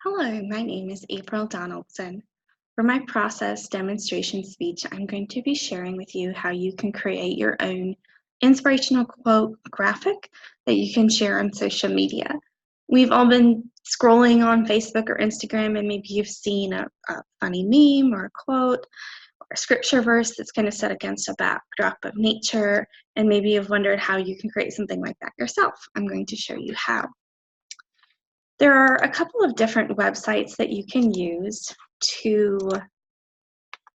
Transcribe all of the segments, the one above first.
Hello, my name is April Donaldson. For my process demonstration speech, I'm going to be sharing with you how you can create your own inspirational quote graphic that you can share on social media. We've all been scrolling on Facebook or Instagram, and maybe you've seen a funny meme or a quote or a scripture verse that's kind of set against a backdrop of nature, and maybe you've wondered how you can create something like that yourself. I'm going to show you how. There are a couple of different websites that you can use to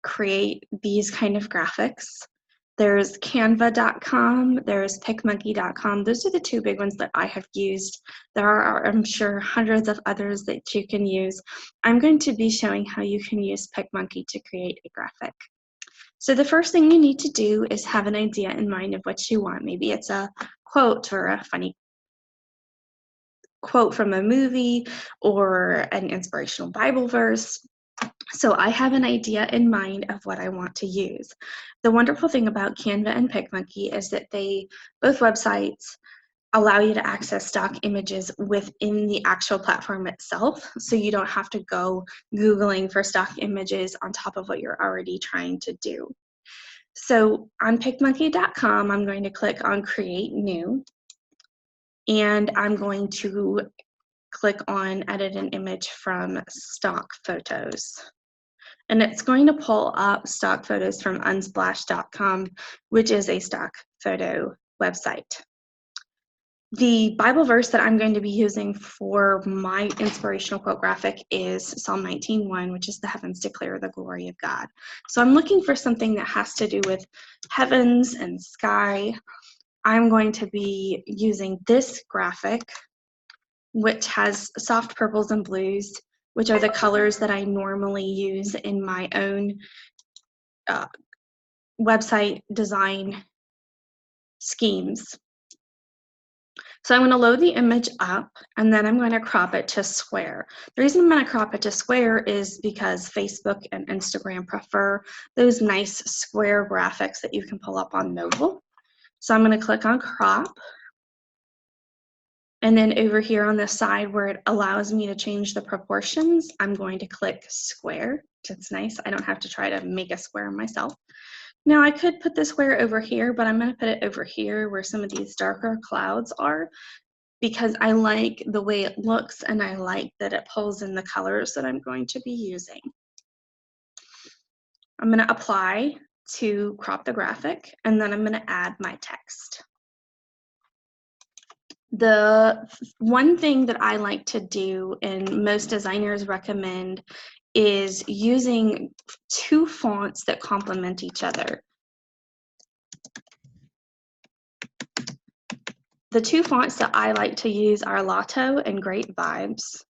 create these kind of graphics. There's canva.com, there's picmonkey.com. Those are the two big ones that I have used. There are, I'm sure, hundreds of others that you can use. I'm going to be showing how you can use PicMonkey to create a graphic. So the first thing you need to do is have an idea in mind of what you want. Maybe it's a quote or a funny quote from a movie or an inspirational Bible verse. So I have an idea in mind of what I want to use. The wonderful thing about Canva and PicMonkey is that both websites allow you to access stock images within the actual platform itself, so you don't have to go Googling for stock images on top of what you're already trying to do. So on picmonkey.com, I'm going to click on Create New, and I'm going to click on Edit an Image from Stock Photos. And it's going to pull up stock photos from unsplash.com, which is a stock photo website. The Bible verse that I'm going to be using for my inspirational quote graphic is Psalm 19:1, which is the heavens declare the glory of God. So I'm looking for something that has to do with heavens and sky. I'm going to be using this graphic, which has soft purples and blues, which are the colors that I normally use in my own website design schemes. So I'm going to load the image up, and then I'm going to crop it to square. The reason I'm going to crop it to square is because Facebook and Instagram prefer those nice square graphics that you can pull up on mobile. So I'm going to click on crop. And then over here on the side where it allows me to change the proportions, I'm going to click square. It's nice. I don't have to try to make a square myself. Now I could put the square over here, but I'm going to put it over here where some of these darker clouds are, because I like the way it looks and I like that it pulls in the colors that I'm going to be using. I'm going to apply to crop the graphic, and then I'm going to add my text. The one thing that I like to do, and most designers recommend, is using two fonts that complement each other. The two fonts that I like to use are Lotto and Great Vibes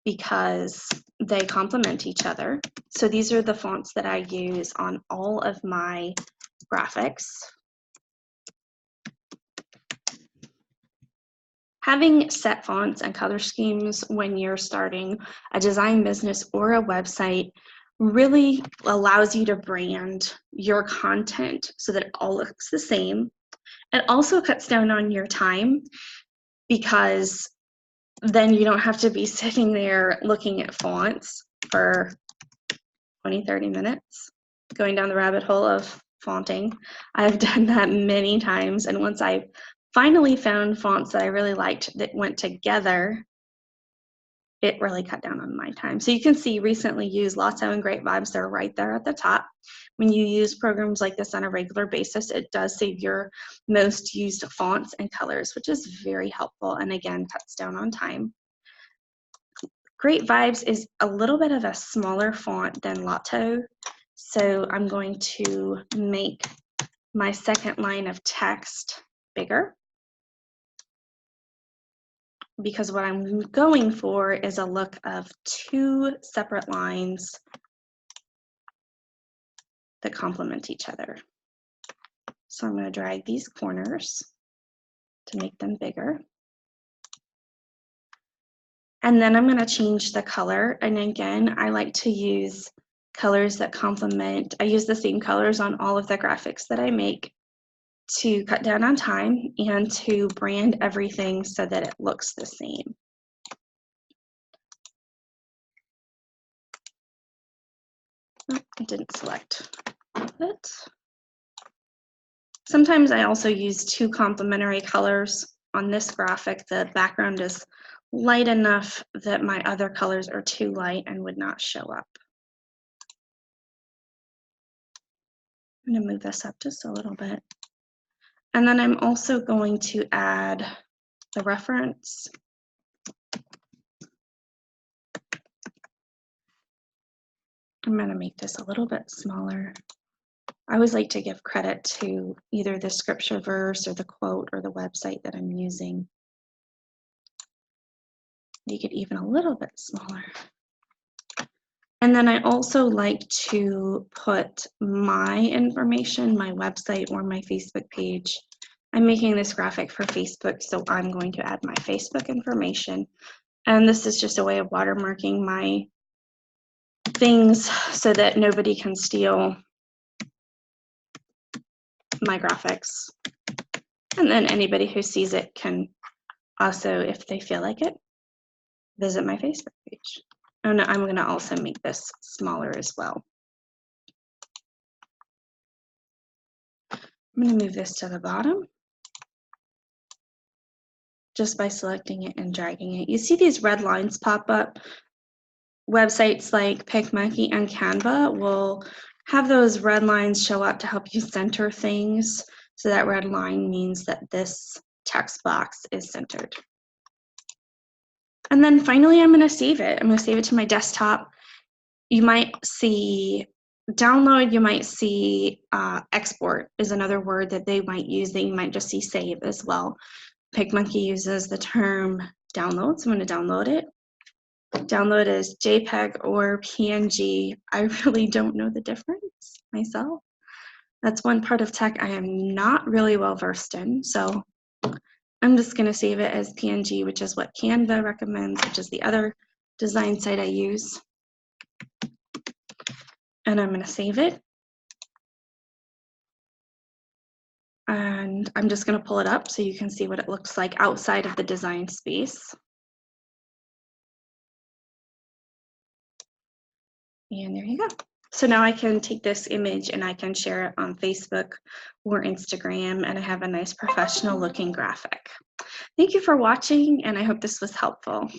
because they complement each other. So these are the fonts that I use on all of my graphics. Having set fonts and color schemes when you're starting a design business or a website really allows you to brand your content so that it all looks the same. It also cuts down on your time, because then you don't have to be sitting there looking at fonts for 20-30 minutes, going down the rabbit hole of fonting. I've done that many times, and once I finally found fonts that I really liked that went together, it really cut down on my time. So you can see recently used Lotto and Great Vibes. They're right there at the top. When you use programs like this on a regular basis, it does save your most used fonts and colors, which is very helpful, and again, cuts down on time. Great Vibes is a little bit of a smaller font than Lotto, so I'm going to make my second line of text bigger, because what I'm going for is a look of two separate lines that complement each other. So I'm going to drag these corners to make them bigger. And then I'm going to change the color. And again, I like to use colors that complement. I use the same colors on all of the graphics that I make to cut down on time and to brand everything so that it looks the same. Oh, I didn't select it. Sometimes I also use two complementary colors. On this graphic, the background is light enough that my other colors are too light and would not show up. I'm going to move this up just a little bit. And then I'm also going to add the reference. I'm going to make this a little bit smaller. I always like to give credit to either the scripture verse or the quote or the website that I'm using. Make it even a little bit smaller. And then I also like to put my information, my website or my Facebook page. I'm making this graphic for Facebook, so I'm going to add my Facebook information. And this is just a way of watermarking my things so that nobody can steal my graphics. And then anybody who sees it can also, if they feel like it, visit my Facebook page. And I'm going to also make this smaller as well. I'm going to move this to the bottom just by selecting it and dragging it. You see these red lines pop up. Websites like PicMonkey and Canva will have those red lines show up to help you center things. So that red line means that this text box is centered. And then finally, I'm going to save it. I'm going to save it to my desktop. You might see download, you might see export is another word that they might use, that you might just see save as well. PicMonkey uses the term download, so I'm going to download it. Download is JPEG or PNG. I really don't know the difference myself. That's one part of tech I am not really well versed in, so I'm just going to save it as PNG, which is what Canva recommends, which is the other design site I use. And I'm going to save it. And I'm just going to pull it up so you can see what it looks like outside of the design space. And there you go. So now I can take this image and I can share it on Facebook or Instagram, and I have a nice professional looking graphic. Thank you for watching, and I hope this was helpful.